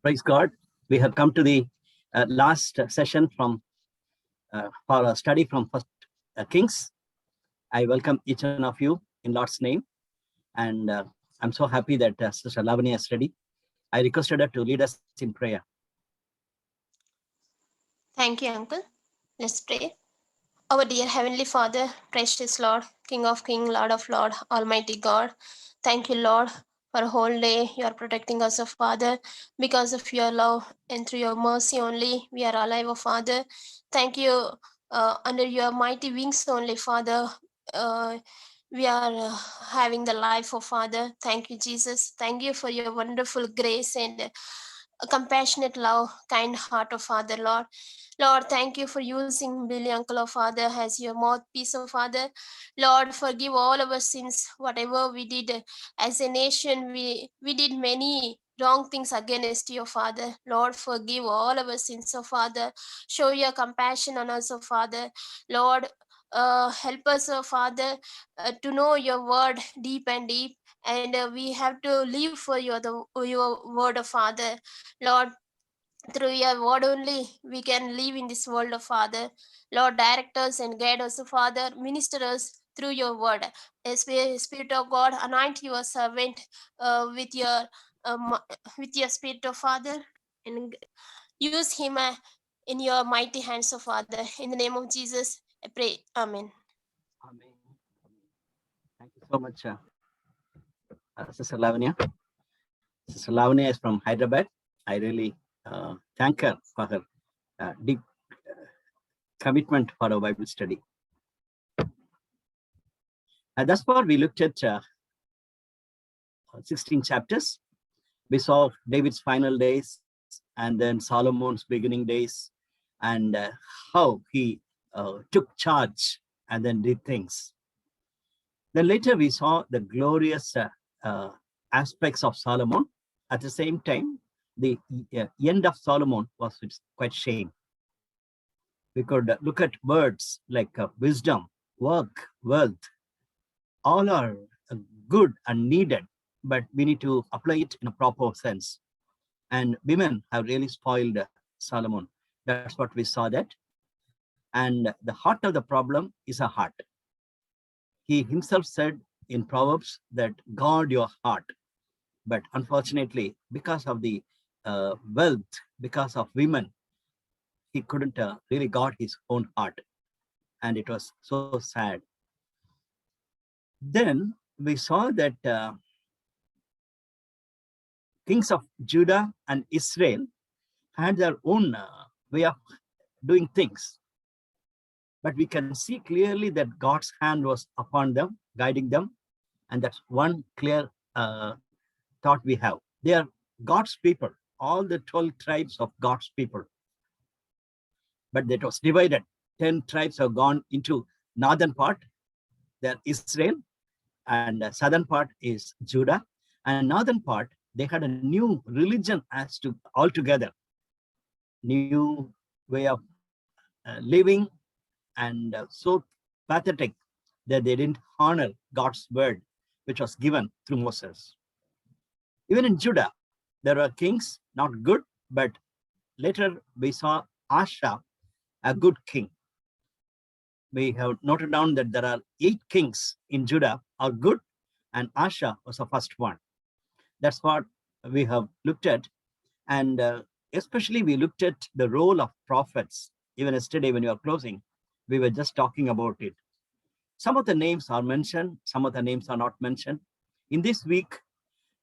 Praise God. We have come to the last session from for a study from First Kings. I welcome each one of you in Lord's name, and I'm so happy that Sister Lavanya is ready. I requested her to lead us in prayer. Thank you, Uncle. Let's pray. Our dear Heavenly Father, precious Lord, King of Kings, Lord of Lord, Almighty God, thank you, Lord, for a whole day you are protecting us, O Father. Because of your love and through your mercy only, we are alive, O Father. Thank you, under your mighty wings only, Father. We are having the life, O Father. Thank you, Jesus. Thank you for your wonderful grace and compassionate love, kind heart, O Father, Lord. Lord, thank you for using Billy Uncle, O Father, as your mouthpiece, O Father. Lord, forgive all our sins, whatever we did. As a nation, we did many wrong things against you, Father. Lord, forgive all our sins, O Father. Show your compassion on us, O Father. Lord, help us, O Father, to know your word deep and deep. And we have to live for your word, O Father. Lord, through your word only we can live in this world, of Father. Lord, direct us and guide us, Father. Minister us through your word. Spirit of God, anoint your servant um, with your spirit, of Father, and use him in your mighty hands, of Father. In the name of Jesus, I pray. Amen. Amen. Thank you so much, Sister Lavanya. Sister Lavanya is from Hyderabad. I really thank her for her deep commitment for our Bible study. Thus far, we looked at 16 chapters. We saw David's final days and then Solomon's beginning days, and how he took charge and then did things. Then later we saw the glorious aspects of Solomon. At the same time, the end of Solomon was quite shame. We could look at words like wisdom, work, wealth. All are good and needed, but we need to apply it in a proper sense. And women have really spoiled Solomon. That's what we saw that. And the heart of the problem is a heart. He himself said in Proverbs that guard your heart. But unfortunately, because of the wealth, because of women, he couldn't really guard his own heart. And it was so sad. Then we saw that kings of Judah and Israel had their own way of doing things. But we can see clearly that God's hand was upon them, guiding them. And that's one clear thought we have. They are God's people, all the 12 tribes of God's people. But that was divided. 10 tribes have gone into northern part, they're Israel, and southern part is Judah. And northern part, they had a new religion as to altogether, new way of living, and so pathetic that they didn't honor God's word, which was given through Moses. Even in Judah, there were kings, not good, but later we saw Asa, a good king. We have noted down that there are 8 kings in Judah are good, and Asa was the first one. That's what we have looked at. And especially we looked at the role of prophets. Even yesterday when we were closing, we were just talking about it. Some of the names are mentioned, some of the names are not mentioned. In this week,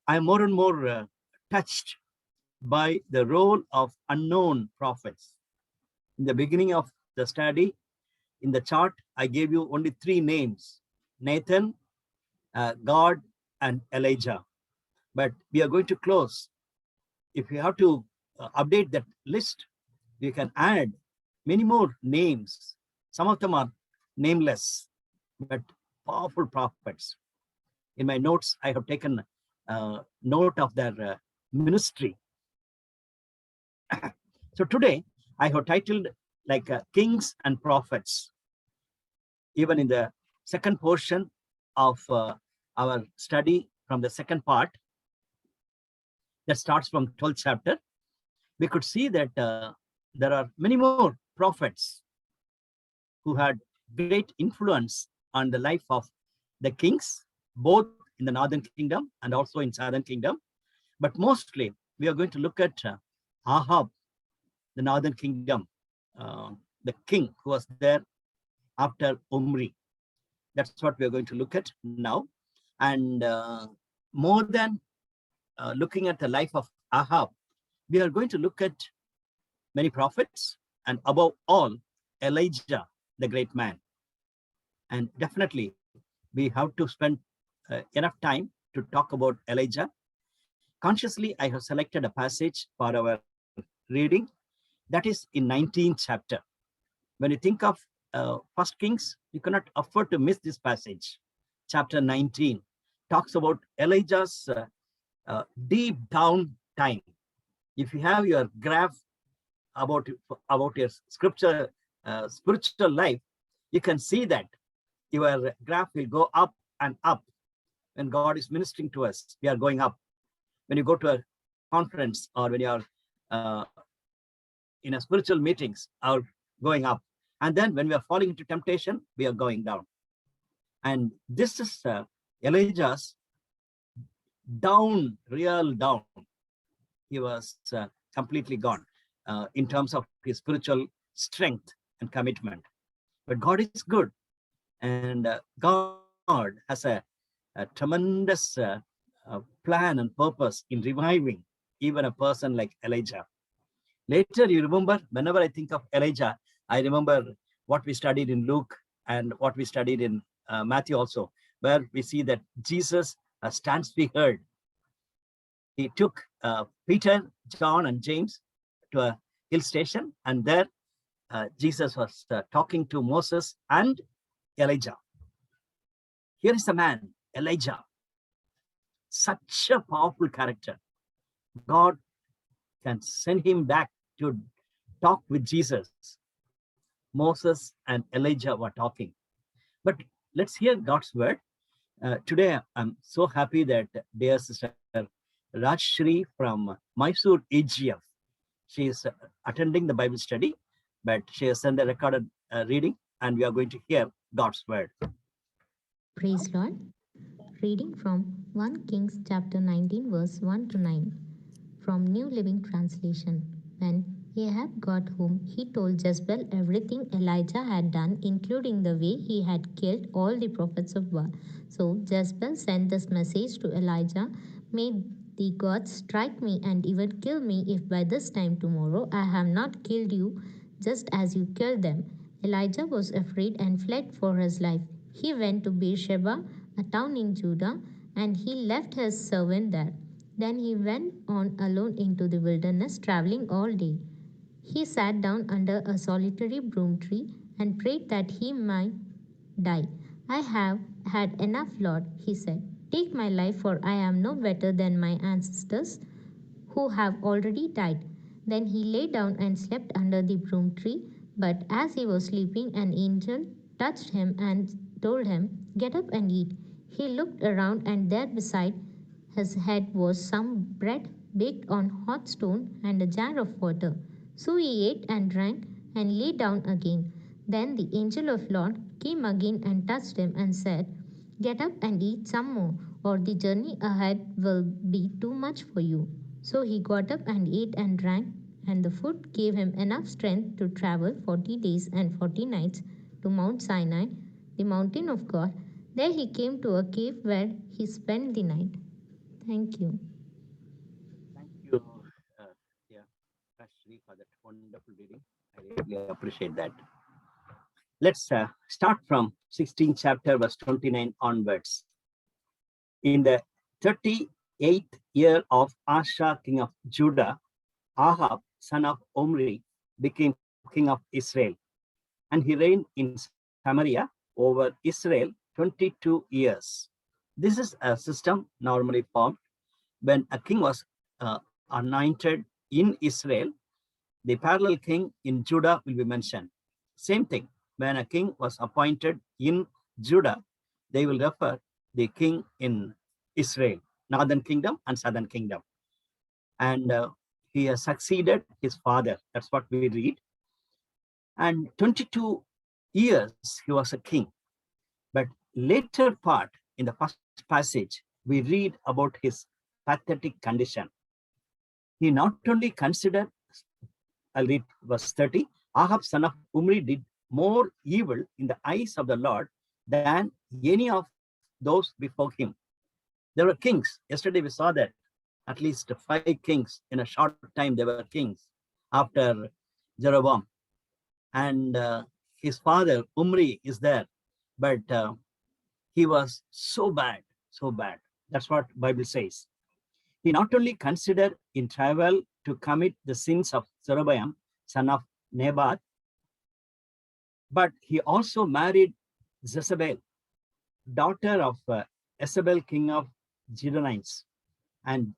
I'm more and more touched by the role of unknown prophets. In the beginning of the study, in the chart, I gave you only 3 names: Nathan, God, and Elijah. But we are going to close. If you have to update that list, you can add many more names. Some of them are nameless, but powerful prophets. In my notes, I have taken note of their ministry. So today, I have titled like Kings and Prophets. Even in the second portion of our study from the second part, that starts from 12th chapter, we could see that there are many more prophets who had great influence on the life of the kings, both in the northern kingdom and also in southern kingdom. But mostly, we are going to look at Ahab, the northern kingdom, the king who was there after Omri. That's what we are going to look at now. And more than looking at the life of Ahab, we are going to look at many prophets, and above all, Elijah, the great man. And definitely, we have to spend enough time to talk about Elijah. Consciously, I have selected a passage for our reading that is in 19th chapter. When you think of First Kings, you cannot afford to miss this passage. Chapter 19 talks about Elijah's deep down time. If you have your graph about your scripture, spiritual life, you can see that your graph will go up and up. When God is ministering to us, we are going up. When you go to a conference or when you are in a spiritual meetings, are going up. And then when we are falling into temptation, we are going down. And this is Elijah's down, real down. He was completely gone in terms of his spiritual strength and commitment. But God is good. And God has a tremendous plan and purpose in reviving even a person like Elijah. Later, you remember, whenever I think of Elijah, I remember what we studied in Luke and what we studied in Matthew also, where we see that Jesus stands to be heard. He took Peter, John, and James to a hill station, and there Jesus was talking to Moses and Elijah. Here is a man, Elijah, such a powerful character. God can send him back to talk with Jesus. Moses and Elijah were talking. But let's hear God's word. Today, I'm so happy that dear sister Rajshri from Mysore EGF, she is attending the Bible study, but she has sent a recorded reading, and we are going to hear God's word. Praise Lord. Reading from 1 Kings chapter 19 verse 1 to 9 from New Living Translation. When Ahab got home, he told Jezebel everything Elijah had done, including the way he had killed all the prophets of Baal. So Jezebel sent this message to Elijah, "May the gods strike me and even kill me if by this time tomorrow I have not killed you just as you killed them." Elijah was afraid and fled for his life. He went to Beersheba, a town in Judah, and he left his servant there. Then he went on alone into the wilderness, traveling all day. He sat down under a solitary broom tree and prayed that he might die. "I have had enough, Lord," he said. "Take my life, for I am no better than my ancestors who have already died." Then he lay down and slept under the broom tree. But as he was sleeping, an angel touched him and told him, "Get up and eat." He looked around, and there beside his head was some bread baked on hot stone and a jar of water. So he ate and drank and lay down again. Then the angel of Lord came again and touched him and said, "Get up and eat some more, or the journey ahead will be too much for you." So he got up and ate and drank, and the food gave him enough strength to travel 40 days and 40 nights to Mount Sinai, the mountain of God. There he came to a cave where he spent the night. Thank you. Thank you, yeah, Rajshri, for that wonderful reading. I really appreciate that. Let's start from 16th chapter, verse 29 onwards. In the 38th year of Asa, king of Judah, Ahab, son of Omri, became king of Israel, and he reigned in Samaria over Israel 22 years. This is a system normally formed when a king was anointed in Israel. The parallel king in Judah will be mentioned. Same thing, when a king was appointed in Judah, they will refer the king in Israel, northern kingdom and southern kingdom. and he has succeeded his father. That's what we read. And 22 years he was a king. But later part in the first passage, we read about his pathetic condition. He not only considered, I'll read verse 30, Ahab son of Umri did more evil in the eyes of the Lord than any of those before him. There were kings. Yesterday we saw that at least 5 kings in a short time, they were kings after Jeroboam. And his father Umri is there, but he was so bad, so bad. That's what Bible says. He not only considered in travel to commit the sins of Jeroboam, son of Nebat, but he also married Jezebel, daughter of Jezebel, king of Zidonians, and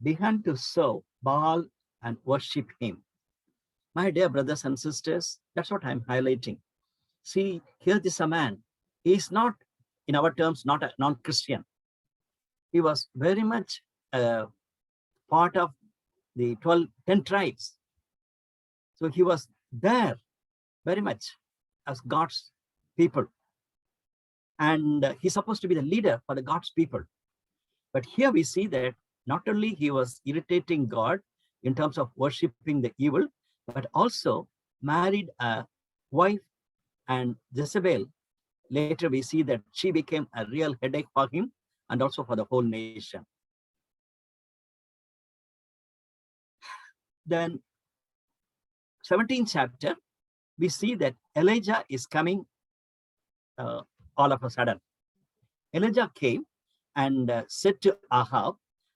began to serve Baal and worship him. My dear brothers and sisters, that's what I'm highlighting. See, here is a man. He is not, in our terms, not a non-Christian. He was very much part of the 10 tribes. So he was there very much as God's people. And he's supposed to be the leader for the God's people. But here we see that not only he was irritating God in terms of worshiping the evil, but also married a wife, and Jezebel. Later we see that she became a real headache for him and also for the whole nation. Then 17th chapter, we see that Elijah is coming all of a sudden. Elijah came and said to Ahab,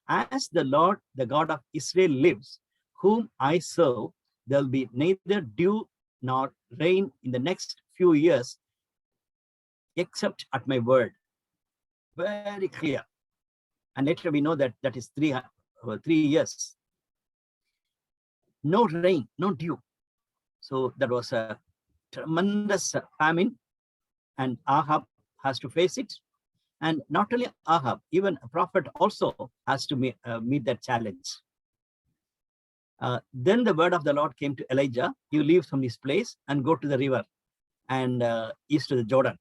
as the Lord, the God of Israel lives, whom I serve, there will be neither dew nor rain in the next few years, except at my word. Very clear. And later we know that that is 3 years. No rain, no dew. So that was a tremendous famine, and Ahab has to face it. And not only Ahab, even a prophet also has to meet that challenge. Then the word of the Lord came to Elijah. You leave from this place and go to the river and east to the Jordan.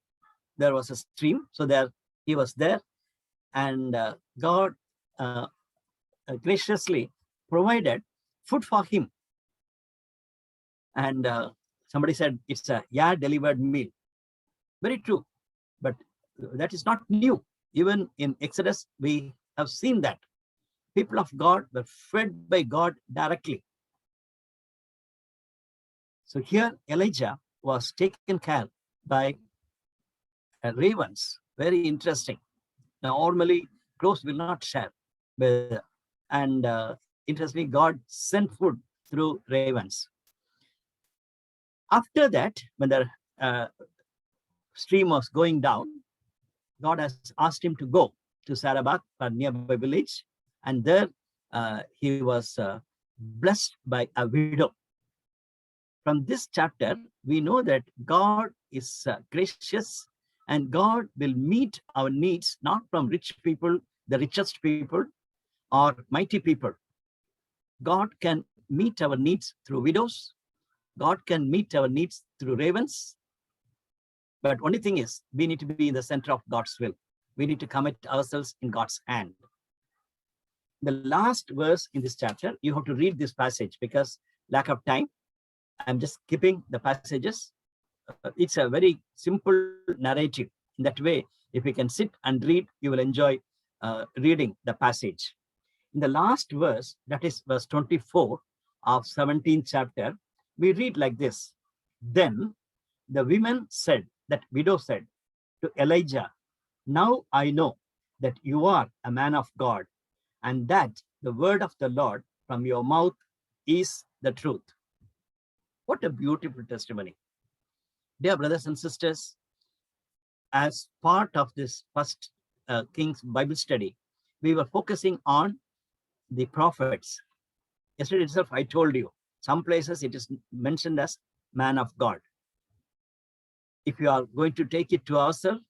There was a stream, so there he was there, and God graciously provided food for him. And somebody said it's a delivered meal. Very true, but that is not new. Even in Exodus, we have seen that people of God were fed by God directly. So here Elijah was taken care by ravens. Very interesting. Now, normally crows will not share, and interestingly, God sent food through ravens. After that, when the stream was going down, God has asked him to go to Sarabak, a nearby village, and there he was blessed by a widow. From this chapter, we know that God is gracious, and God will meet our needs not from rich people, the richest people, or mighty people. God can meet our needs through widows. God can meet our needs through ravens. But only thing is, we need to be in the center of God's will. We need to commit ourselves in God's hand. The last verse in this chapter, you have to read this passage because lack of time. I'm just skipping the passages. It's a very simple narrative. In that way, if you can sit and read, you will enjoy reading the passage. In the last verse, that is verse 24 of 17th chapter, we read like this. Then the women said, that widow said to Elijah, now I know that you are a man of God, and that the word of the Lord from your mouth is the truth. What a beautiful testimony. Dear brothers and sisters, as part of this first King's Bible study, we were focusing on the prophets. Yesterday itself, I told you, some places it is mentioned as man of God. If you are going to take it to ourselves,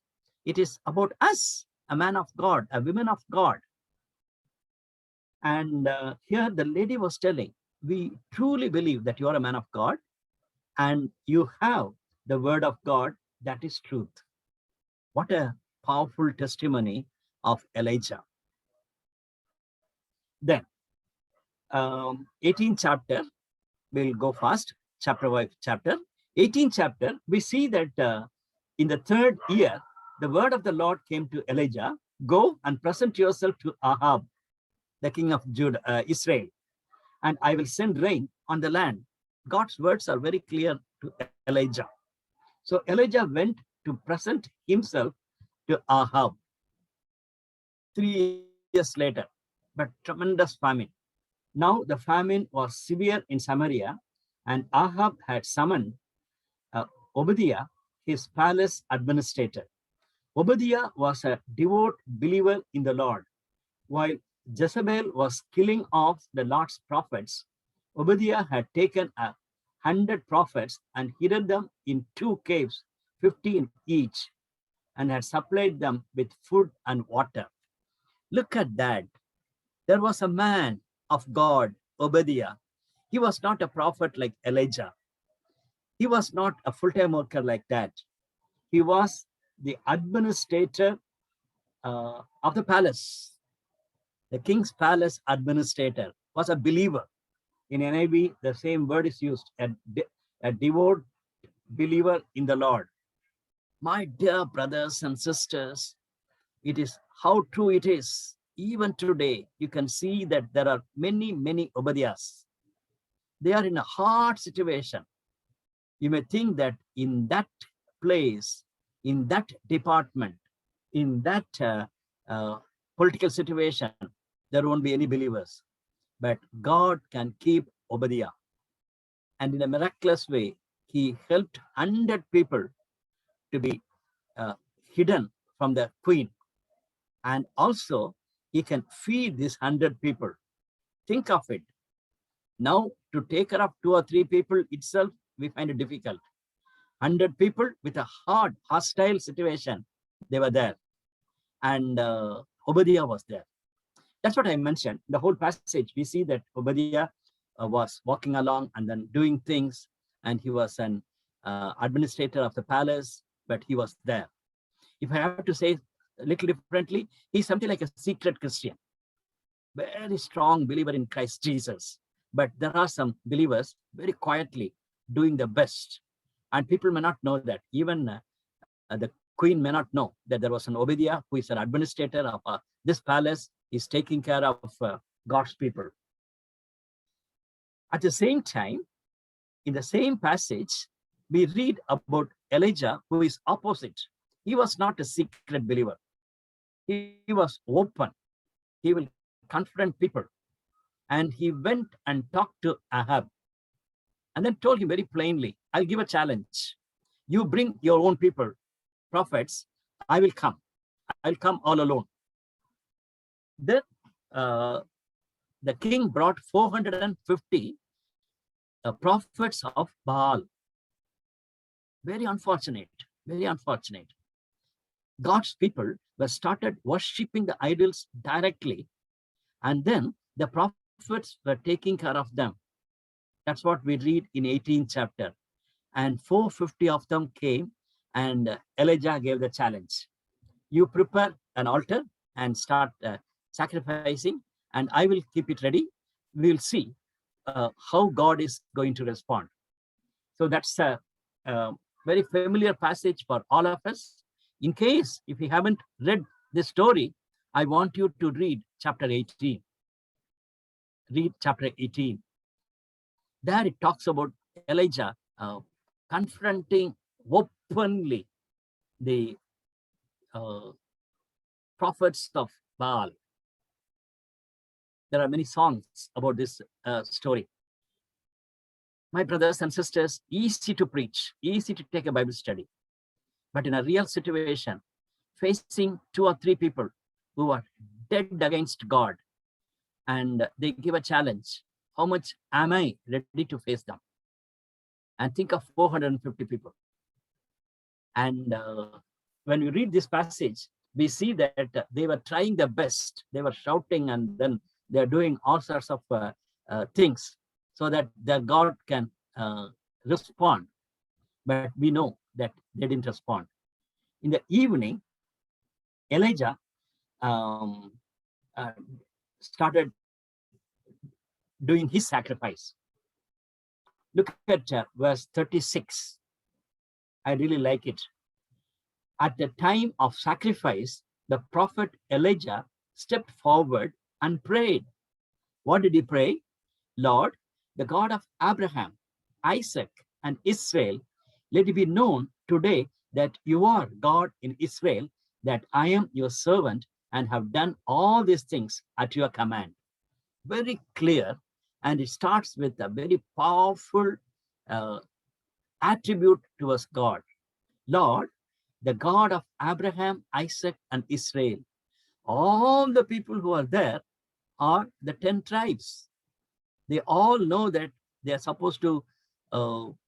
it is about us, a man of God, a woman of God. And here the lady was telling, we truly believe that you are a man of God and you have the word of God that is truth. What a powerful testimony of Elijah. Then 18th chapter, we'll go fast, chapter by chapter. 18th chapter, we see that in the 3rd year, the word of the Lord came to Elijah, go and present yourself to Ahab, the king of Judah, Israel, and I will send rain on the land. God's words are very clear to Elijah. So Elijah went to present himself to Ahab 3 years later, but tremendous famine. Now the famine was severe in Samaria, and Ahab had summoned Obadiah, his palace administrator. Obadiah was a devout believer in the Lord. While Jezebel was killing off the Lord's prophets, Obadiah had taken 100 prophets and hidden them in 2 caves, 15 each, and had supplied them with food and water. Look at that. There was a man of God, Obadiah. He was not a prophet like Elijah. He was not a full-time worker like that. He was the administrator of the palace. The king's palace administrator was a believer. In NIV, the same word is used, a devout believer in the Lord. My dear brothers and sisters, it is how true it is. Even today, you can see that there are many, many Obadiahs. They are in a hard situation. You may think that in that place, in that department, in that political situation, there won't be any believers. But God can keep Obadiah. And in a miraculous way, he helped 100 people to be hidden from the queen. And also, he can feed these 100 people. Think of it. Now, to take care of 2 or 3 people itself, we find it difficult. 100 people with a hard, hostile situation, they were there. And Obadiah was there. That's what I mentioned. The whole passage, we see that Obadiah was walking along and then doing things, and he was an administrator of the palace, but he was there. If I have to say a little differently, he's something like a secret Christian, very strong believer in Christ Jesus. But there are some believers very quietly doing the best, and people may not know that. Even the queen may not know that there was an Obadiah who is an administrator of this palace, is taking care of God's people. At the same time, in the same passage, we read about Elijah, who is opposite. He was not a secret believer. He was open. He will confront people. And he went and talked to Ahab and then told him very plainly, I'll give a challenge. You bring your own people, prophets, I will come. I'll come all alone. Then the king brought 450 prophets of Baal. Very unfortunate, very unfortunate. God's people were started worshiping the idols directly, and then the prophets were taking care of them. That's what we read in 18th chapter. And 450 of them came, and Elijah gave the challenge. You prepare an altar and start sacrificing, and I will keep it ready. We'll see how God is going to respond. So that's a very familiar passage for all of us. In case if you haven't read this story, I want you to read chapter 18. Read chapter 18. There it talks about Elijah confronting openly the prophets of Baal. There are many songs about this story. My brothers and sisters, easy to preach, easy to take a Bible study. But in a real situation, facing 2 or 3 people who are dead against God, and they give a challenge, how much am I ready to face them? And think of 450 people. And when we read this passage, we see that they were trying their best. They were shouting, and then they're doing all sorts of things so that their God can respond. But we know that they didn't respond. In the evening, Elijah started doing his sacrifice. Look at verse 36. I really like it. At the time of sacrifice, the prophet Elijah stepped forward and prayed. What did he pray? Lord, the God of Abraham, Isaac, and Israel, let it be known today that you are God in Israel, that I am your servant and have done all these things at your command. Very clear, and it starts with a very powerful attribute towards God. Lord, the God of Abraham, Isaac, and Israel. All the people who are there are the 10 tribes. They all know that they are supposed to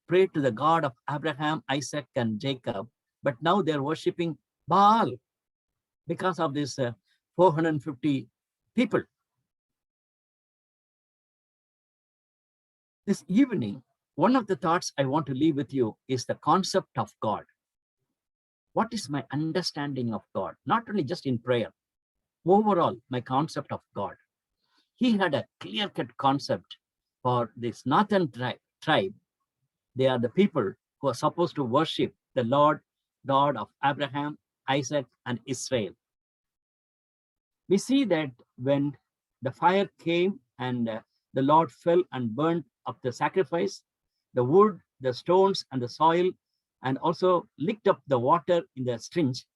pray to the God of Abraham, Isaac, and Jacob, but now they're worshiping Baal because of this 450 people. This evening, one of the thoughts I want to leave with you is the concept of God. What is my understanding of God? Not only just in prayer, overall, my concept of God. He had a clear-cut concept for this northern tribe. They are the people who are supposed to worship the Lord God of Abraham, Isaac, and Israel. We see that when the fire came and the Lord fell and burned up the sacrifice, the wood, the stones, and the soil, and also licked up the water in the streams.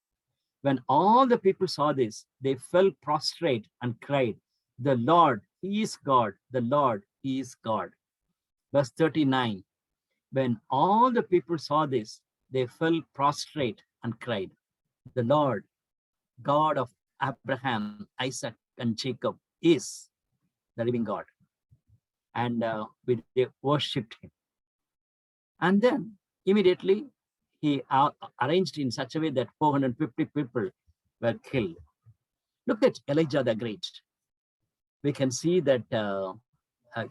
When all the people saw this, they fell prostrate and cried, "The Lord, He is God, the Lord, He is God." Verse 39, when all the people saw this, they fell prostrate and cried, "The Lord, God of Abraham, Isaac, and Jacob is the living God." And they worshipped him. And then immediately he arranged in such a way that 450 people were killed. Look at Elijah the Great. We can see that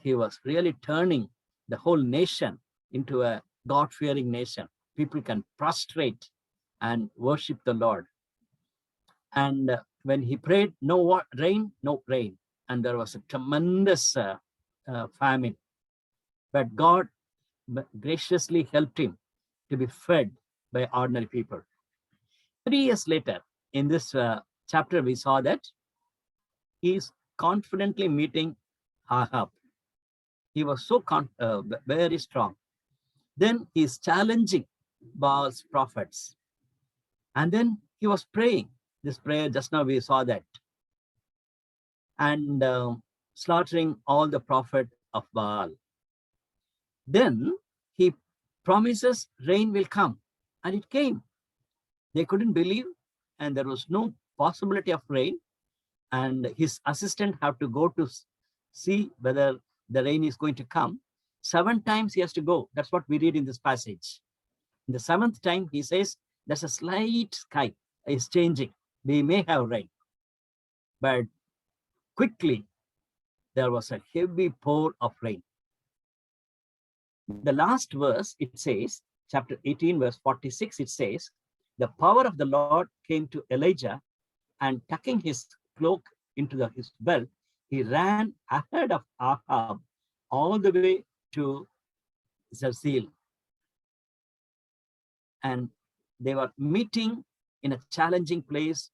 he was really turning the whole nation into a God-fearing nation. People can prostrate and worship the Lord. And when he prayed, no rain, and there was a tremendous famine. But God graciously helped him to be fed by ordinary people. 3 years later, in this chapter, we saw that he is confidently meeting Ahab. He was so very strong. Then he is challenging Baal's prophets. And then he was praying. This prayer, just now we saw that. And slaughtering all the prophet of Baal. Then he promises rain will come, and it came. They couldn't believe, and there was no possibility of rain. And his assistant had to go to see whether the rain is going to come. 7 times he has to go. That's what we read in this passage. In the 7th time, he says, there's a slight sky is changing. We may have rain. But quickly, there was a heavy pour of rain. The last verse, it says, chapter 18, verse 46, it says, the power of the Lord came to Elijah, and tucking his cloak into his belt, he ran ahead of Ahab all the way to Jezreel. And they were meeting in a challenging place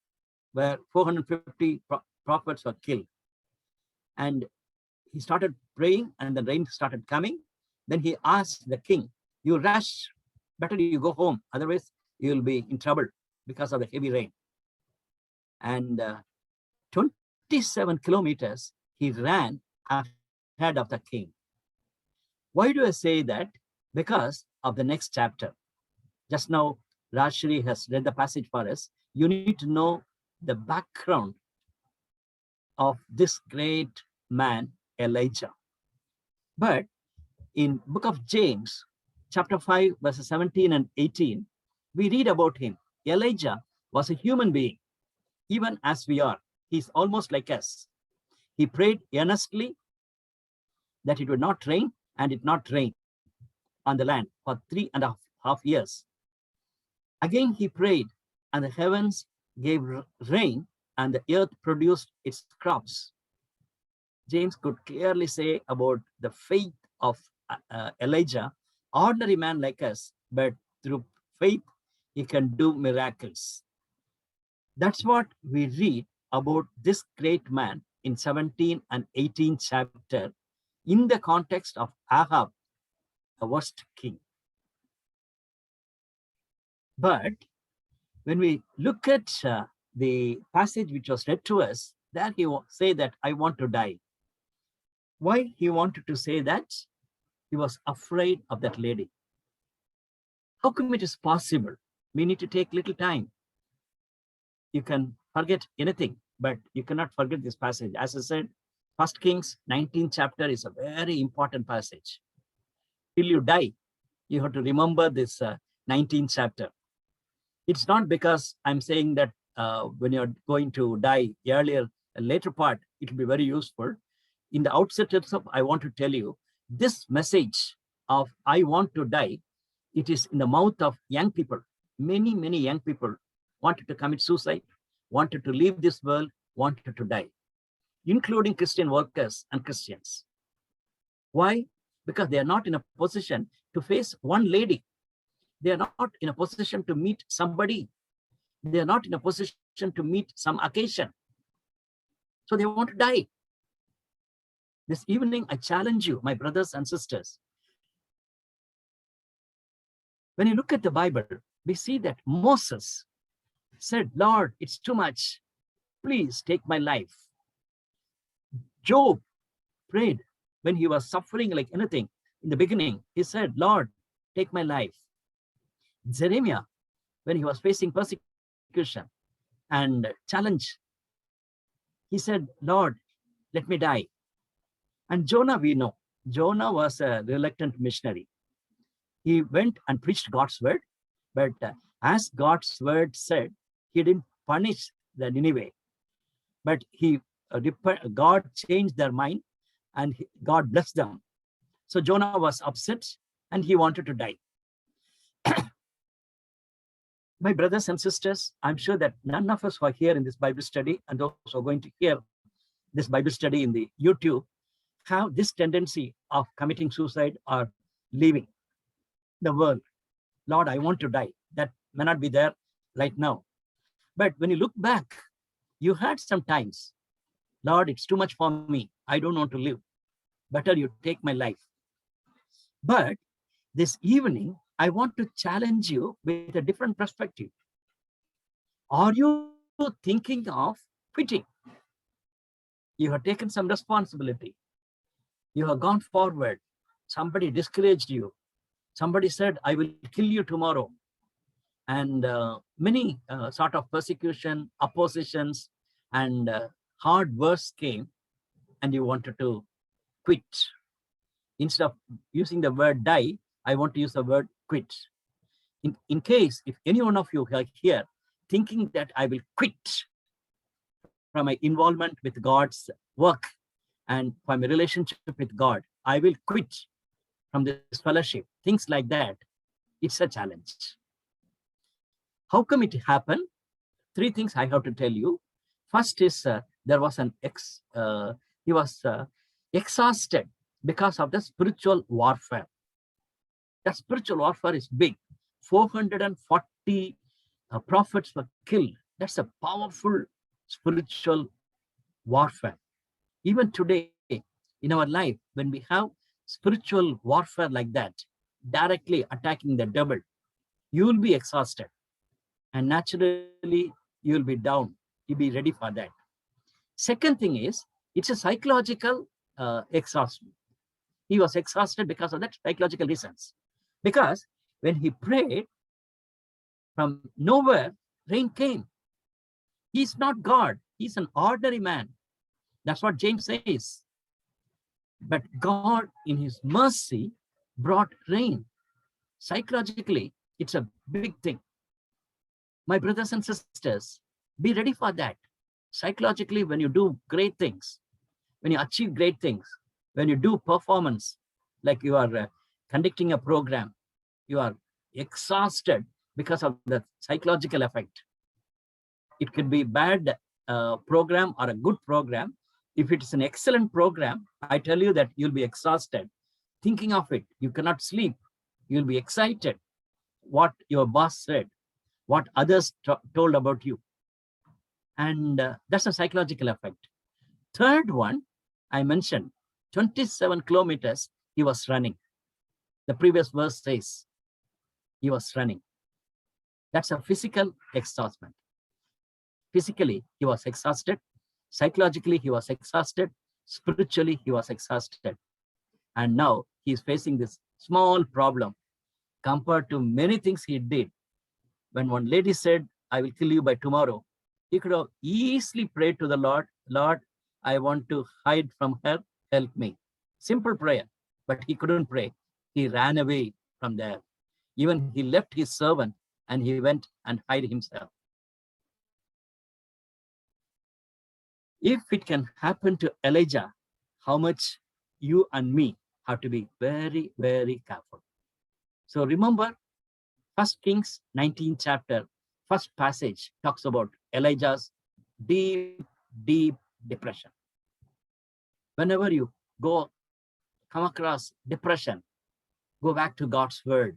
where 450 prophets were killed. And he started praying, and the rain started coming. Then he asked the king, "You rush, better you go home, otherwise you will be in trouble because of the heavy rain." And 27 kilometers he ran ahead of the king. Why do I say that? Because of the next chapter. Just now, Rashri has read the passage for us. You need to know the background of this great man, Elijah. But in book of James, chapter 5, verses 17 and 18, we read about him. Elijah was a human being, even as we are. He's almost like us. He prayed earnestly that it would not rain, and it not rain on the land for 3.5 years. Again he prayed, and the heavens gave rain, and the earth produced its crops. James could clearly say about the faith of Elijah, ordinary man like us, but through faith, he can do miracles. That's what we read about this great man in 17 and 18 chapter in the context of Ahab, the worst king. But when we look at the passage which was read to us, there he say that I want to die. Why he wanted to say that? He was afraid of that lady. How come it is possible? We need to take little time. You can forget anything, but you cannot forget this passage. As I said, 1 Kings 19th chapter is a very important passage. Till you die, you have to remember this 19th chapter. It's not because I'm saying that when you're going to die earlier, a later part, it will be very useful. In the outset itself, I want to tell you, this message of I want to die, it is in the mouth of young people. Many, many young people wanted to commit suicide, wanted to leave this world, wanted to die, including Christian workers and Christians. Why? Because they are not in a position to face one lady. They are not in a position to meet somebody. They are not in a position to meet some occasion. So they want to die. This evening, I challenge you, my brothers and sisters. When you look at the Bible, we see that Moses said, Lord, it's too much. Please take my life. Job prayed when he was suffering like anything. In the beginning, he said, Lord, take my life. Jeremiah, when he was facing persecution and challenge, he said, Lord, let me die. And Jonah, we know, Jonah was a reluctant missionary. He went and preached God's word, but as God's word said, he didn't punish the Nineveh, but God changed their mind and God blessed them. So Jonah was upset and he wanted to die. My brothers and sisters, I'm sure that none of us who are here in this Bible study and those who are going to hear this Bible study in the YouTube have this tendency of committing suicide or leaving the world. Lord, I want to die. That may not be there right now. But when you look back, you had some times, Lord, it's too much for me. I don't want to live. Better you take my life. But this evening, I want to challenge you with a different perspective. Are you thinking of quitting? You have taken some responsibility. You have gone forward. Somebody discouraged you. Somebody said, I will kill you tomorrow. And many sort of persecution, oppositions, and hard words came, and you wanted to quit. Instead of using the word die, I want to use the word quit. In case, if any one of you are here thinking that I will quit from my involvement with God's work and from my relationship with God, I will quit from this fellowship, things like that, it's a challenge. How come it happened? Three things I have to tell you. First is there was he was exhausted because of the spiritual warfare. The spiritual warfare is big. 440 prophets were killed. That's a powerful spiritual warfare. Even today in our life, when we have spiritual warfare like that, directly attacking the devil, you will be exhausted. And naturally, you will be down. You'll be ready for that. Second thing is, it's a psychological exhaustion. He was exhausted because of that psychological reasons. Because when he prayed, from nowhere, rain came. He's not God. He's an ordinary man. That's what James says. But God, in his mercy, brought rain. Psychologically, it's a big thing. My brothers and sisters, be ready for that. Psychologically, when you do great things, when you achieve great things, when you do performance, like you are conducting a program, you are exhausted because of the psychological effect. It could be bad program or a good program. If it is an excellent program, I tell you that you'll be exhausted. Thinking of it, you cannot sleep. You'll be excited. What your boss said, what others told about you. And that's a psychological effect. Third one, I mentioned 27 kilometers he was running. The previous verse says he was running. That's a physical exhaustion. Physically, he was exhausted. Psychologically, he was exhausted. Spiritually, he was exhausted. And now he's facing this small problem compared to many things he did. When one lady said, I will kill you by tomorrow, he could have easily prayed to the Lord, Lord, I want to hide from her, help me. Simple prayer, but he couldn't pray. He ran away from there. Even he left his servant and he went and hid himself. If it can happen to Elijah, how much you and me have to be very, very careful. So remember, 1 Kings 19 chapter, first passage talks about Elijah's deep, deep depression. Whenever you come across depression, go back to God's word.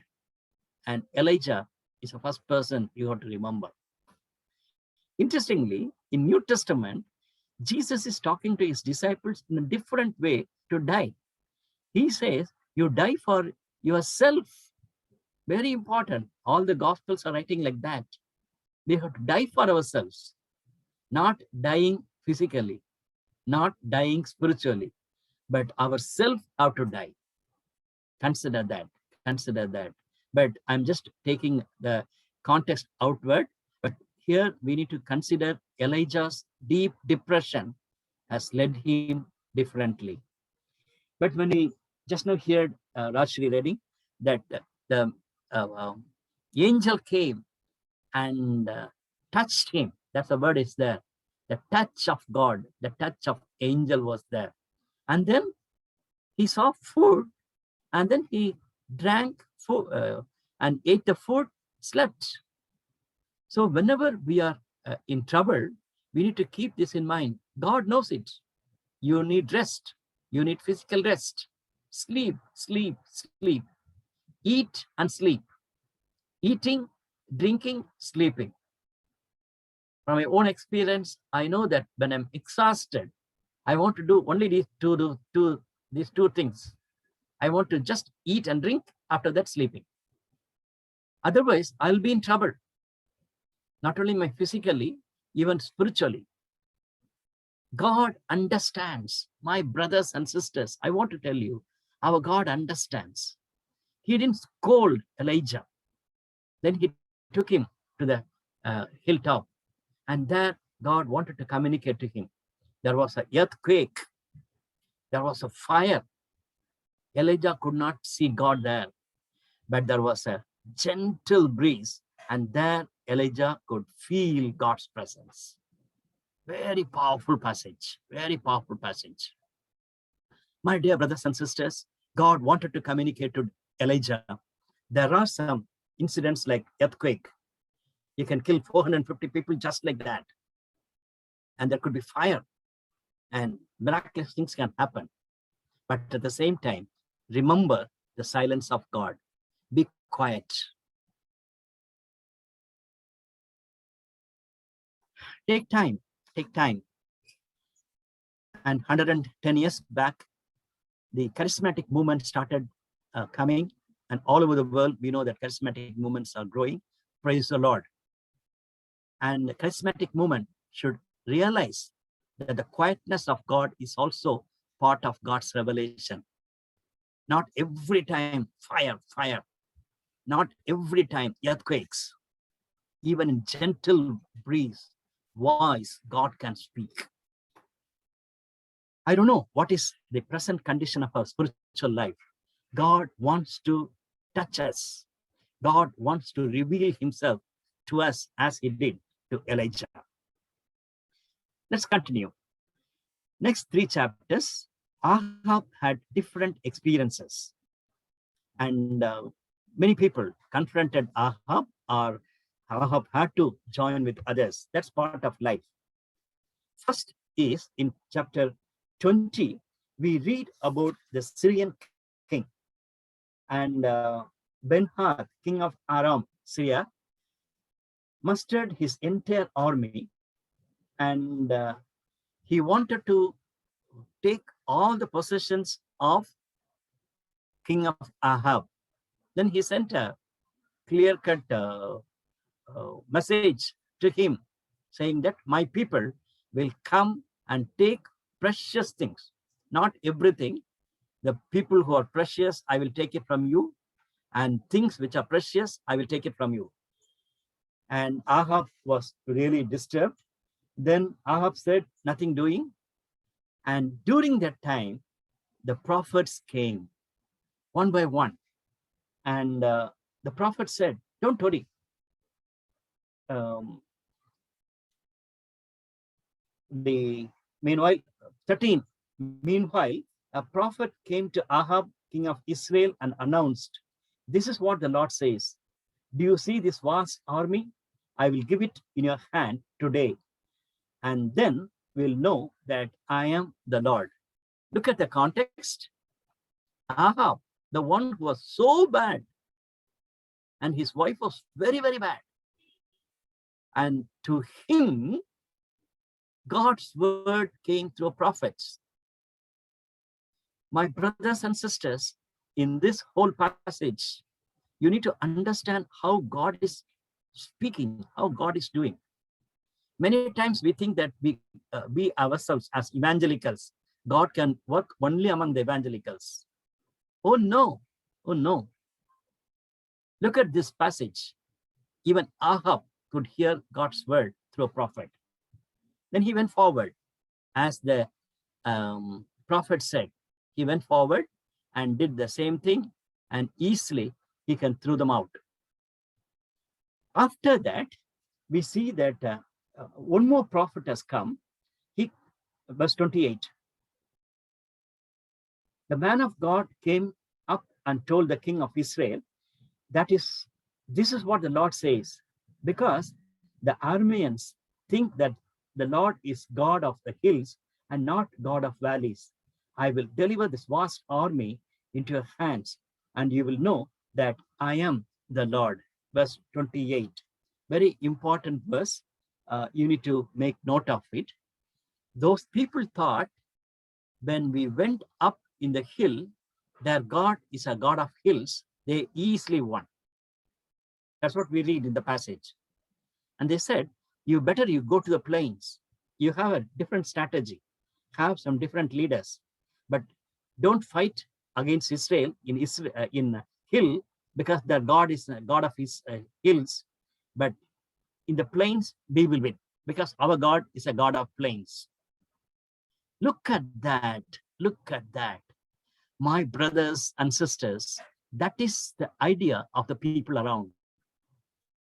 And Elijah is the first person you have to remember. Interestingly, in New Testament, Jesus is talking to his disciples in a different way to die. He says, you die for yourself. Very important. All the gospels are writing like that. We have to die for ourselves, not dying physically, not dying spiritually, but ourselves have to die. Consider that. Consider that. But I'm just taking the context outward. But here we need to consider Elijah's deep depression has led him differently. But when we just now heard Rajshri reading that the angel came and touched him. That's the word is there. The touch of God, the touch of angel was there. And then he saw food, and then he drank food and ate the food, slept. So whenever we are in trouble, we need to keep this in mind. God knows it. You need rest. You need physical rest. Sleep, sleep, sleep. Eat and sleep. Eating, drinking, sleeping. From my own experience, I know that when I'm exhausted, I want to do only these two things. I want to just eat and drink, after that sleeping. Otherwise, I'll be in trouble. Not only physically, even spiritually. God understands. My brothers and sisters, I want to tell you, our God understands. He didn't scold Elijah. Then he took him to the hilltop. And there God wanted to communicate to him. There was an earthquake. There was a fire. Elijah could not see God there. But there was a gentle breeze. And there Elijah could feel God's presence. Very powerful passage. Very powerful passage. My dear brothers and sisters, God wanted to communicate to Elijah. There are some incidents like earthquake. You can kill 450 people just like that. And there could be fire. And miraculous things can happen. But at the same time, remember the silence of God. Be quiet. Take time. Take time. And 110 years back, the charismatic movement started coming. And all over the world, we know that charismatic movements are growing. Praise the Lord. And the charismatic movement should realize that the quietness of God is also part of God's revelation. Not every time fire, fire. Not every time earthquakes. Even in gentle breeze, voice, God can speak. I don't know what is the present condition of our spiritual life. God wants to touch us. God wants to reveal himself to us as he did to Elijah. Let's continue. Next 3 chapters, Ahab had different experiences. And many people confronted Ahab, or Ahab had to join with others. That's part of life. First is in chapter 20, we read about the Syrian king. And Ben-Hadad, king of Aram, Syria, mustered his entire army, and he wanted to take all the possessions of king of Ahab. Then he sent a clear-cut message to him saying that my people will come and take precious things, not everything. The people who are precious, I will take it from you, and things which are precious, I will take it from you. And Ahab was really disturbed. Then Ahab said, nothing doing. And during that time, the prophets came one by one. And the prophet said, don't worry. Meanwhile, 13, meanwhile, a prophet came to Ahab, king of Israel, and announced, this is what the Lord says. Do you see this vast army? I will give it in your hand today. And then we'll know that I am the Lord. Look at the context. Ahab, the one who was so bad, and his wife was very, very bad. And to him, God's word came through prophets. My brothers and sisters, in this whole passage, you need to understand how God is speaking, how God is doing. Many times we think that we ourselves as evangelicals, God can work only among the evangelicals. Oh no, oh no. Look at this passage. Even Ahab could hear God's word through a prophet. Then he went forward, as the prophet said. He went forward and did the same thing, and easily he can throw them out. After that, we see that one more prophet has come. Verse 28. The man of God came up and told the king of Israel, this is what the Lord says, because the Arameans think that the Lord is God of the hills and not God of valleys. I will deliver this vast army into your hands, and you will know that I am the Lord. Verse 28. Very important verse. You need to make note of it. Those people thought when we went up in the hill, their God is a God of hills. They easily won. That's what we read in the passage. And they said, you go to the plains. You have a different strategy, have some different leaders, but don't fight against Israel in hill, because their God is a God of his hills. But in the plains, we will win, because our God is a God of plains. Look at that. Look at that. My brothers and sisters, that is the idea of the people around.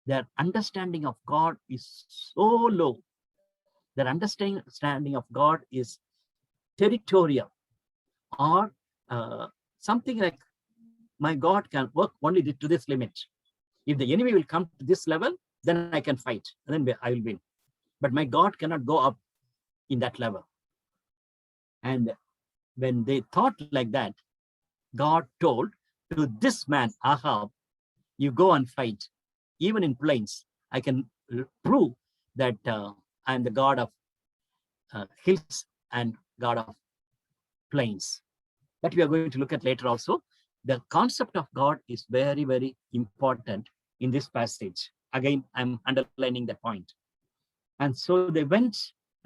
Their understanding of God is so low. Their understanding of God is territorial, or something like, my God can work only to this limit. If the enemy will come to this level, then I can fight, and then I will win. But my God cannot go up in that level. And when they thought like that, God told to this man, Ahab, you go and fight. Even in plains, I can prove that I am the God of hills and God of plains. That we are going to look at later also. The concept of God is very, very important in this passage. Again, I'm underlining that point. And so they went,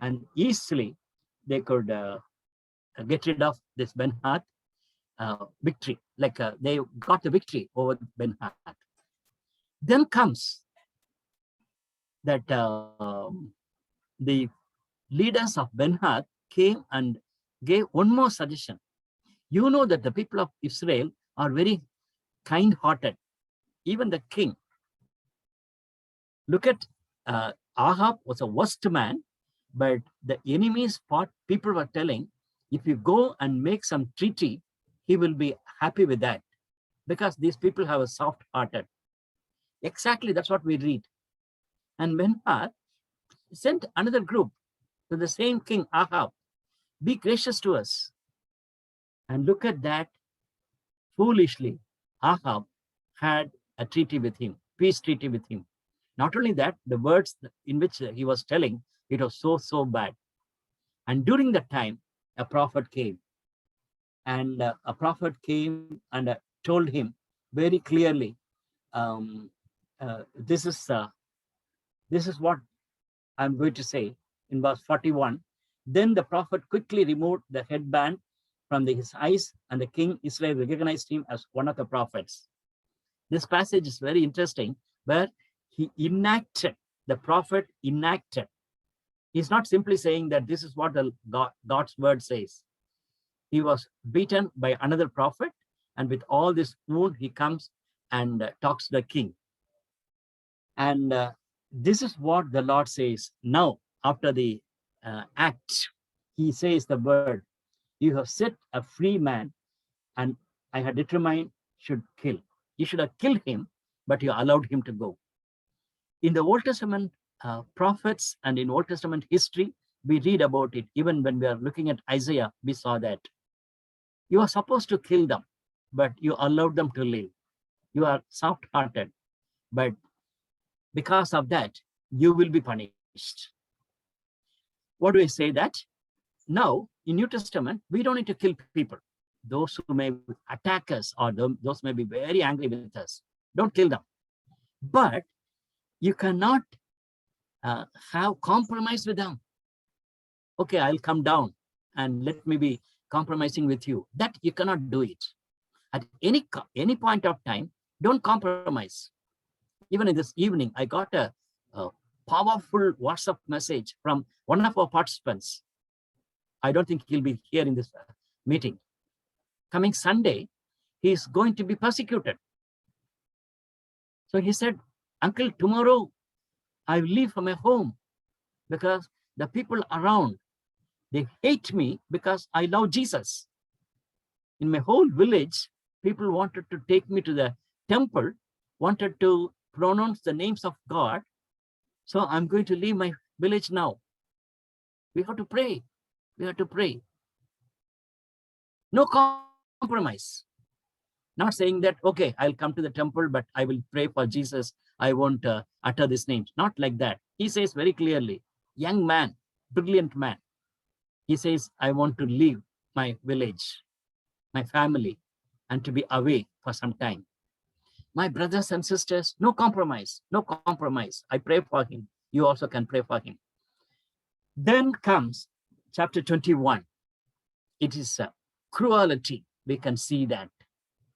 and easily they could get rid of this Ben-Hadad victory. Like they got the victory over Ben-Hadad. Then comes that the leaders of Ben-Hadad came and gave one more suggestion. You know that the people of Israel are very kind-hearted. Even the king. Look at Ahab was a worst man, But the enemy's part, people were telling, if you go and make some treaty, he will be happy with that, because these people have a soft hearted. Exactly, that's what we read. And Benhar sent another group to the same king Ahab, be gracious to us. And look at that, foolishly, Ahab had a treaty with him, peace treaty with him. Not only that, the words in which he was telling, it was so bad. And during that time, a prophet came. And a prophet came and told him very clearly, this is what I'm going to say in verse 41. Then the prophet quickly removed the headband from his eyes, and the king Israel recognized him as one of the prophets. This passage is very interesting, where he enacted, the prophet enacted. He's not simply saying that this is what God's word says. He was beaten by another prophet, and with all this wound, he comes and talks to the king. And this is what the Lord says. Now, after the act, he says the word, you have set a free man, and I had determined should kill. You should have killed him, but you allowed him to go. In the Old Testament prophets and in Old Testament history, we read about it. Even when we are looking at Isaiah, we saw that. You are supposed to kill them, but you allowed them to live. You are soft-hearted, but because of that, you will be punished. What do I say that? Now, in New Testament, we don't need to kill people. Those who may attack us or those may be very angry with us, don't kill them. But you cannot have compromise with them. Okay, I'll come down and let me be compromising with you. That you cannot do it. At any point of time, don't compromise. Even in this evening, I got a powerful WhatsApp message from one of our participants. I don't think he'll be here in this meeting. Coming Sunday, he's going to be persecuted. So he said, Uncle, tomorrow I will leave from my home because the people around, they hate me because I love Jesus. In my whole village, people wanted to take me to the temple, wanted to pronounce the names of God. So I'm going to leave my village now. We have to pray. We have to pray. No compromise. Not saying that, okay, I'll come to the temple, but I will pray for Jesus. I won't utter these names. Not like that. He says very clearly, young man, brilliant man. He says, I want to leave my village, my family, and to be away for some time. My brothers and sisters, no compromise, no compromise. I pray for him. You also can pray for him. Then comes chapter 21. It is cruelty. We can see that.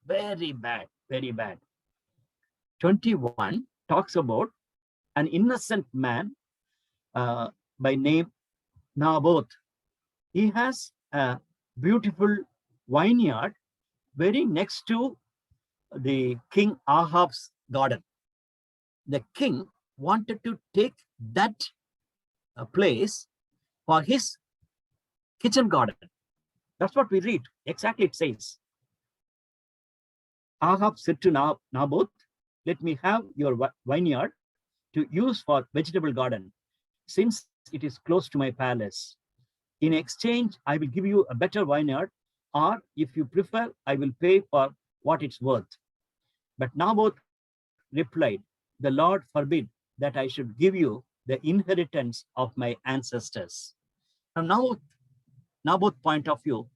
Very bad, very bad. 21 talks about an innocent man by name Naboth. He has a beautiful vineyard very next to the king Ahab's garden. The king wanted to take that place for his kitchen garden. That's what we read. Exactly, it says. Ahab said to Naboth, let me have your vineyard to use for vegetable garden, since it is close to my palace. In exchange, I will give you a better vineyard, or if you prefer, I will pay for what it's worth. But Naboth replied, the Lord forbid that I should give you the inheritance of my ancestors. From Naboth's point of view,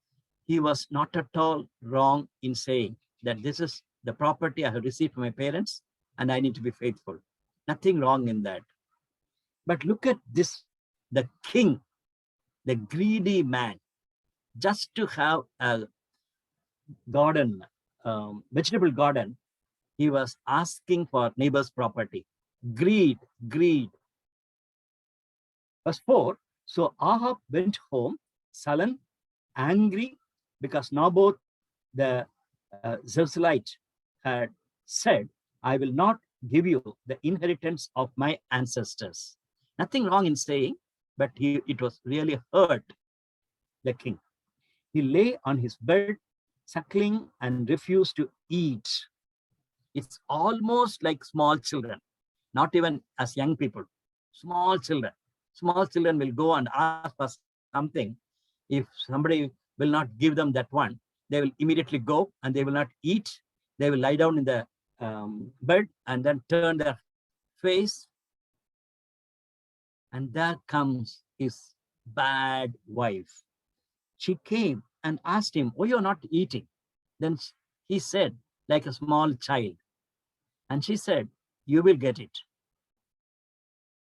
he was not at all wrong in saying that this is the property I have received from my parents and I need to be faithful. Nothing wrong in that. But look at this, the king, the greedy man, just to have a garden, vegetable garden, he was asking for neighbor's property. Greed, greed. Verse 4, so Ahab went home sullen, angry, because Naboth the Jezreelite had said, I will not give you the inheritance of my ancestors. Nothing wrong in saying, but it was really hurt the king. He lay on his bed, suckling, and refused to eat. It's almost like small children, not even as young people, small children. Small children will go and ask for something. If somebody will not give them that one, they will immediately go and they will not eat. They will lie down in the bed and then turn their face. And there comes his bad wife. She came and asked him, "Oh, you're not eating." Then he said, like a small child. And she said, "You will get it."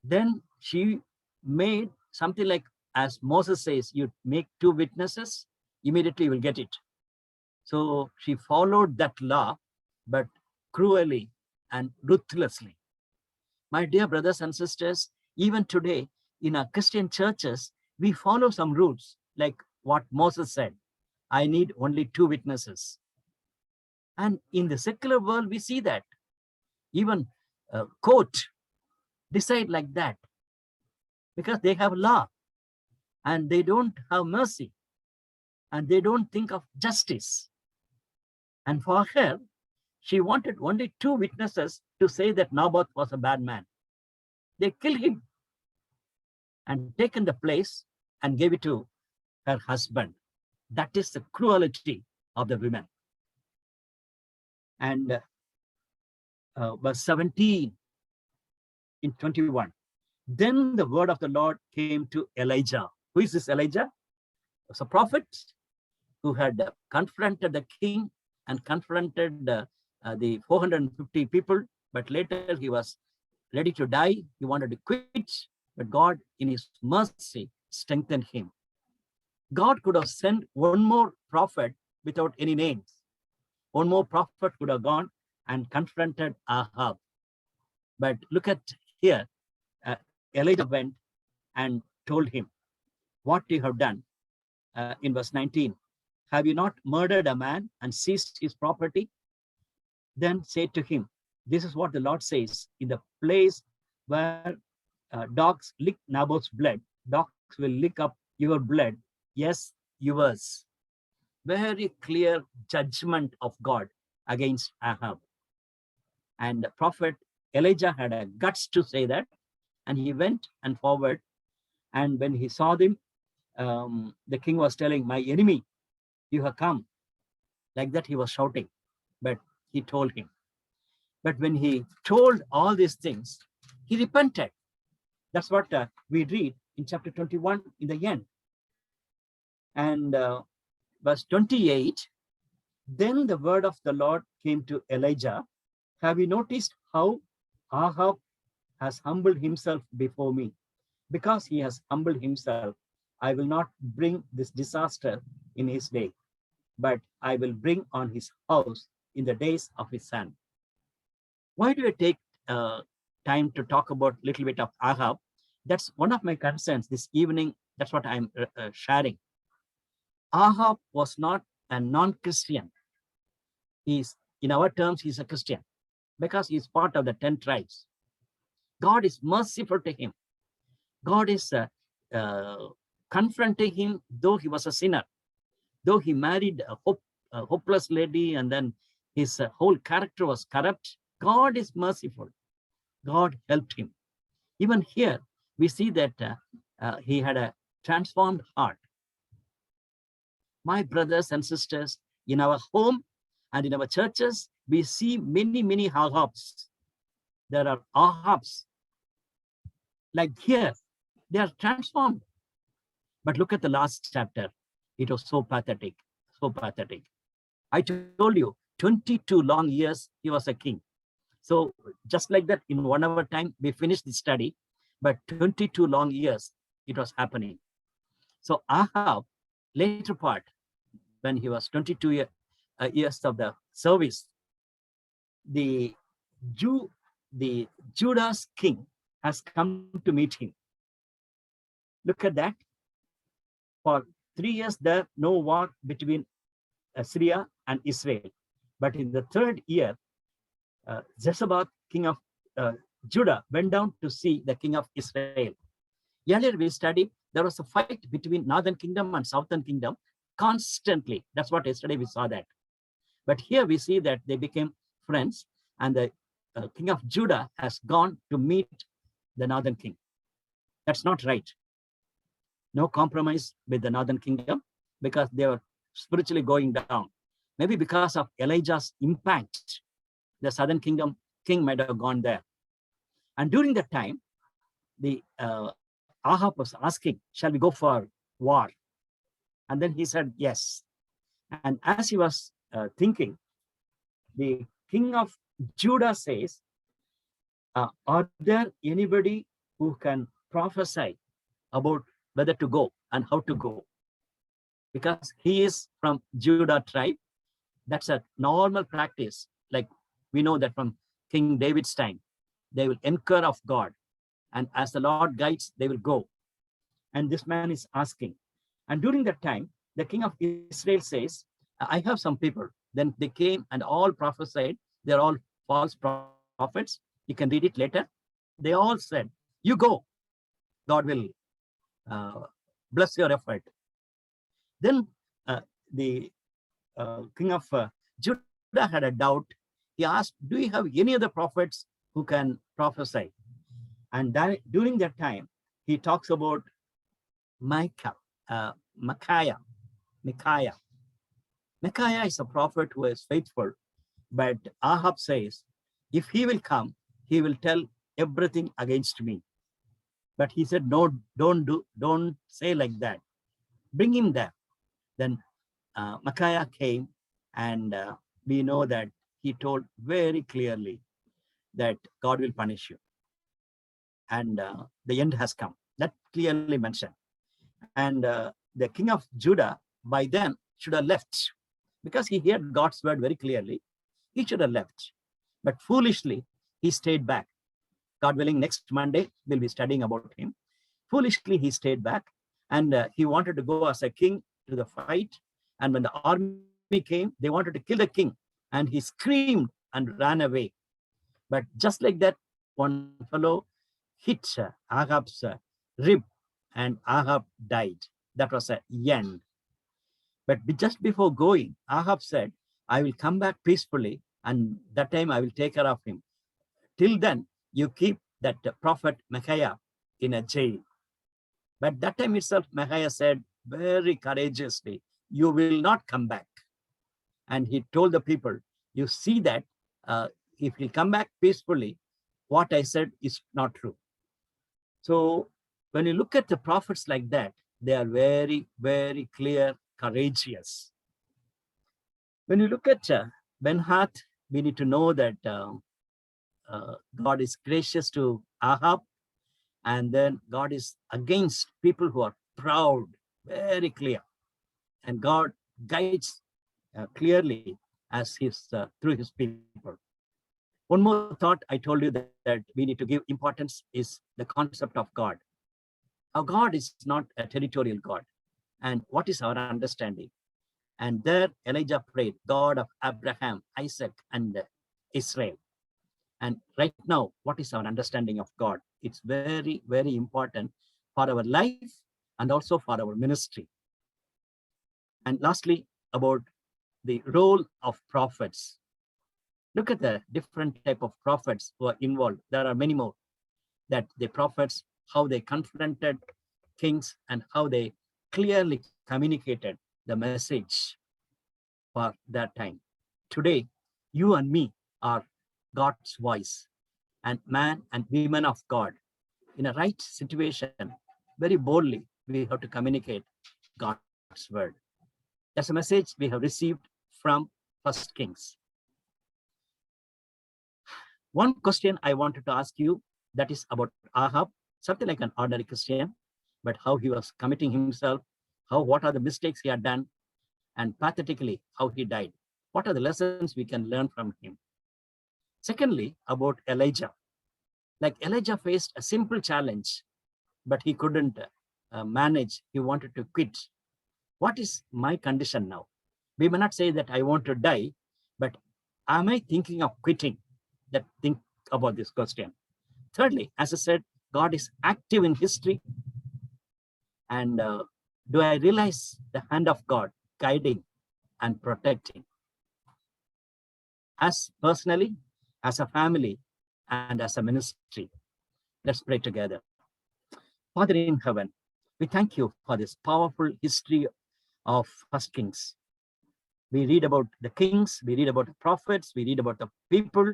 Then she made something like, as Moses says, you make two witnesses, immediately you will get it. So she followed that law, but cruelly and ruthlessly. My dear brothers and sisters, even today in our Christian churches, we follow some rules like what Moses said, I need only two witnesses. And in the secular world, we see that even a court decide like that because they have law and they don't have mercy and they don't think of justice. And for her, she wanted only two witnesses to say that Naboth was a bad man. They killed him and taken the place and gave it to her husband. That is the cruelty of the women. And verse 17 in 21. Then the word of the Lord came to Elijah. Who is this Elijah? He was a prophet who had confronted the king and confronted the 450 people, but later he was ready to die. He wanted to quit, but God in his mercy strengthened him. God could have sent one more prophet without any names. One more prophet could have gone and confronted Ahab. But look at here, Elijah went and told him, what you have done in verse 19. Have you not murdered a man and seized his property? Then say to him, this is what the Lord says, in the place where dogs lick Naboth's blood, dogs will lick up your blood. Yes, yours. Very clear judgment of God against Ahab. And the prophet Elijah had a guts to say that, and he went and forward. And when he saw them, the king was telling, my enemy, you have come. Like that he was shouting, but he told him. But when he told all these things, he repented. That's what we read in chapter 21 in the end. And verse 28, then the word of the Lord came to Elijah. Have you noticed how Ahab has humbled himself before me? Because he has humbled himself, I will not bring this disaster in his day, but I will bring on his house in the days of his son. Why do I take time to talk about a little bit of Ahab? That's one of my concerns this evening. That's what I'm sharing. Ahab was not a non-Christian. He's, in our terms, he's a Christian because he's part of the 10 tribes. God is merciful to him. God is confronting him, though he was a sinner, though he married a hopeless lady, and then his whole character was corrupt. God is merciful. God helped him. Even here, we see that he had a transformed heart. My brothers and sisters, in our home and in our churches, we see many, many Ahabs. There are Ahabs. Like here, they are transformed. But look at the last chapter. It was so pathetic, so pathetic. I told you, 22 long years, he was a king. So just like that, in 1 hour time, we finished the study, but 22 long years, it was happening. So Ahab, later part, when he was 22 years of the service, the Judah's king has come to meet him. Look at that. For 3 years there, no war between Syria and Israel. But in the 3rd year, Jezebel, king of Judah, went down to see the king of Israel. Earlier we studied, there was a fight between Northern Kingdom and Southern Kingdom constantly. That's what yesterday we saw that. But here we see that they became friends, and the king of Judah has gone to meet the Northern king. That's not right. No compromise with the Northern Kingdom, because they were spiritually going down. Maybe because of Elijah's impact, the Southern Kingdom king might have gone there. And during that time, the Ahab was asking, shall we go for war? And then he said, yes. And as he was thinking, the king of Judah says, are there anybody who can prophesy about whether to go and how to go? Because he is from Judah tribe. That's a normal practice. Like we know that from King David's time, they will inquire of God. And as the Lord guides, they will go. And this man is asking. And during that time, the king of Israel says, I have some people. Then they came and all prophesied. They're all false prophets. You can read it later. They all said, you go. God will bless your effort. Then the king of Judah had a doubt. He asked, do you have any other prophets who can prophesy? And during that time, he talks about Micaiah. Micaiah is a prophet who is faithful, but Ahab says, if he will come, he will tell everything against me. But he said, no, don't say like that. Bring him there. Then Micaiah came, and we know that he told very clearly that God will punish you. And the end has come. That clearly mentioned. And the king of Judah by then should have left, because he heard God's word very clearly. He should have left. But foolishly, he stayed back. God willing, next Monday, we'll be studying about him. Foolishly, he stayed back, and he wanted to go as a king to the fight. And when the army came, they wanted to kill the king, and he screamed and ran away. But just like that, one fellow hit Ahab's rib, and Ahab died. That was the end. But just before going, Ahab said, I will come back peacefully, and that time I will take care of him. Till then, you keep that prophet Micaiah in a jail. But that time itself, Micaiah said very courageously, you will not come back. And he told the people, you see that if he'll come back peacefully, what I said is not true. So when you look at the prophets like that, they are very, very clear, courageous. When you look at Ben-Hadad, we need to know that God is gracious to Ahab, and then God is against people who are proud, very clear. And God guides clearly as through his people. One more thought I told you that we need to give importance is the concept of God. Our God is not a territorial God. And what is our understanding? And there Elijah prayed, God of Abraham, Isaac, and Israel. And right now, what is our understanding of God? It's very, very important for our life and also for our ministry. And lastly, about the role of prophets. Look at the different type of prophets who are involved. There are many more. That the prophets, how they confronted kings and how they clearly communicated the message for that time. Today, you and me are God's voice, and man and women of God in a right situation, very boldly, we have to communicate God's word. That's a message we have received from 1 Kings. One question I wanted to ask you, that is about Ahab, something like an ordinary Christian, but how he was committing himself, what are the mistakes he had done, and pathetically, how he died. What are the lessons we can learn from him? Secondly, about Elijah. Like Elijah faced a simple challenge, but he couldn't manage. He wanted to quit. What is my condition now? We may not say that I want to die, but am I thinking of quitting? Think about this question. Thirdly, as I said, God is active in history And do I realize the hand of God guiding and protecting? As personally, as a family, and as a ministry. Let's pray together. Father in heaven, we thank you for this powerful history of First Kings. We read about the kings, we read about the prophets, we read about the people,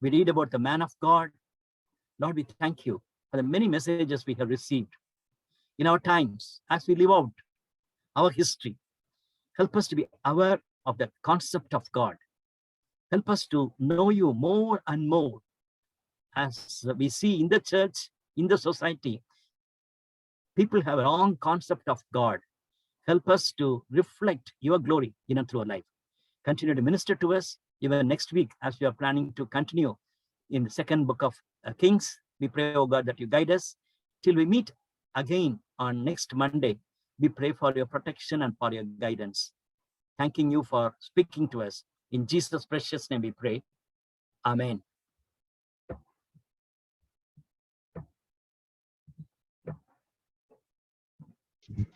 we read about the man of God. Lord, we thank you for the many messages we have received in our times as we live out our history. Help us to be aware of the concept of God. Help us to know you more and more. As we see in the church, in the society, people have a wrong concept of God. Help us to reflect your glory in and through our life. Continue to minister to us even next week as we are planning to continue in the second book of Kings. We pray, oh God, that you guide us till we meet again on next Monday. We pray for your protection and for your guidance. Thanking you for speaking to us. In Jesus' precious name we pray. Amen.